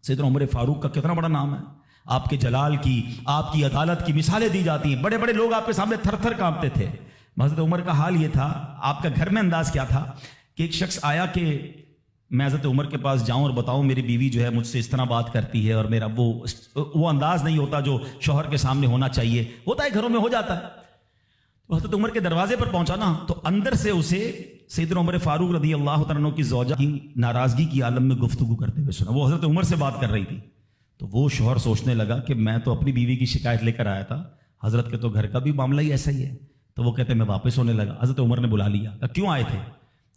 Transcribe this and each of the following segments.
سیدنا عمر فاروق کا کتنا بڑا نام ہے، آپ کے جلال کی، آپ کی عدالت کی مثالیں دی جاتی ہیں، بڑے بڑے لوگ آپ کے سامنے تھر تھر کانپتے تھے۔ حضرت عمر کا حال یہ تھا، آپ کا گھر میں انداز کیا تھا کہ ایک شخص آیا کہ میں حضرت عمر کے پاس جاؤں اور بتاؤں میری بیوی جو ہے مجھ سے اس طرح بات کرتی ہے، اور میرا وہ انداز نہیں ہوتا جو شوہر کے سامنے ہونا چاہیے، ہوتا ہے گھروں میں ہو جاتا ہے۔ تو حضرت عمر کے دروازے پر پہنچا نا، تو اندر سے اسے سیدنا عمر فاروق رضی اللہ تعالیٰ عنہ کی زوجہ کی ناراضگی کی عالم میں گفتگو کرتے ہوئے سنا۔ وہ حضرت عمر سے بات کر رہی تھی، تو وہ شوہر سوچنے لگا کہ میں تو اپنی بیوی کی شکایت لے کر آیا تھا، حضرت کے تو گھر کا بھی معاملہ ہی ایسا ہی ہے۔ تو وہ کہتے میں واپس ہونے لگا، حضرت عمر نے بلا لیا، کہا کیوں آئے تھے؟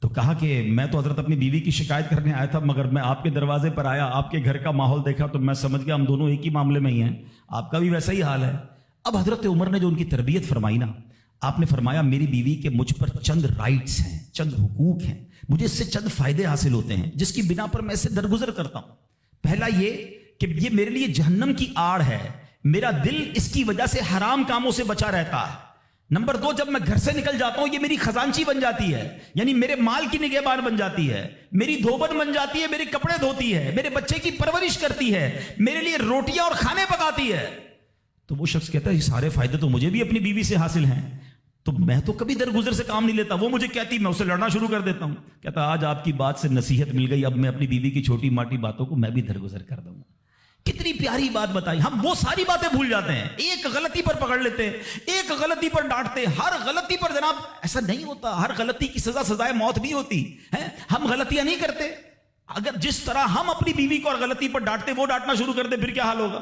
تو کہا کہ میں تو حضرت اپنی بیوی کی شکایت کرنے آیا تھا، مگر میں آپ کے دروازے پر آیا، آپ کے گھر کا ماحول دیکھا تو میں سمجھ گیا ہم دونوں ایک ہی معاملے میں ہی ہیں، آپ کا بھی ویسا ہی حال ہے۔ اب حضرت عمر نے جو ان کی تربیت فرمائی نا، آپ نے فرمایا میری بیوی کے مجھ پر چند رائٹس ہیں، چند حقوق ہیں، مجھے اس سے چند فائدے حاصل ہوتے ہیں جس کی بنا پر میں اس سے درگزر کرتا ہوں۔ پہلا یہ کہ یہ میرے لیے جہنم کی آڑ ہے، میرا دل اس کی وجہ سے حرام کاموں سے بچا رہتا ہے۔ نمبر دو، جب میں گھر سے نکل جاتا ہوں یہ میری خزانچی بن جاتی ہے، یعنی میرے مال کی نگہبان بن جاتی ہے، میری دھوبن بن جاتی ہے، میرے کپڑے دھوتی ہے، میرے بچے کی پرورش کرتی ہے، میرے لیے روٹیاں اور کھانے پکاتی ہے۔ تو وہ شخص کہتا ہے یہ سارے فائدے تو مجھے بھی اپنی بیوی سے حاصل ہیں، تو میں تو کبھی درگزر سے کام نہیں لیتا، وہ مجھے کہتی میں اسے لڑنا شروع کر دیتا ہوں۔ کہتا آج آپ کی بات سے نصیحت مل گئی، اب میں اپنی بیوی کی چھوٹی ماٹی باتوں کو میں بھی درگزر کر دوں گا۔ کتنی پیاری بات بتائی، ہم وہ ساری باتیں بھول جاتے ہیں، ایک غلطی پر پکڑ لیتے ہیں، ایک غلطی پر ڈانٹتے ہیں۔ ہر غلطی پر جناب ایسا نہیں ہوتا، ہر غلطی کی سزا سزائے موت نہیں ہوتی ہے، ہم غلطیاں نہیں کرتے۔ اگر جس طرح ہم اپنی بیوی کو اور غلطی پر ڈانٹتے وہ ڈانٹنا شروع کر دے پھر کیا حال ہوگا؟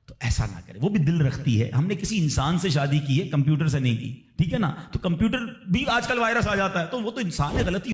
تو ایسا نہ کرے، وہ بھی دل رکھتی ہے، ہم نے کسی انسان سے شادی کی ہے، کمپیوٹر سے نہیں کی، ٹھیک ہے نا؟ تو کمپیوٹر بھی آج کل وائرس آ جاتا ہے، تو وہ تو انسان ہے، غلطی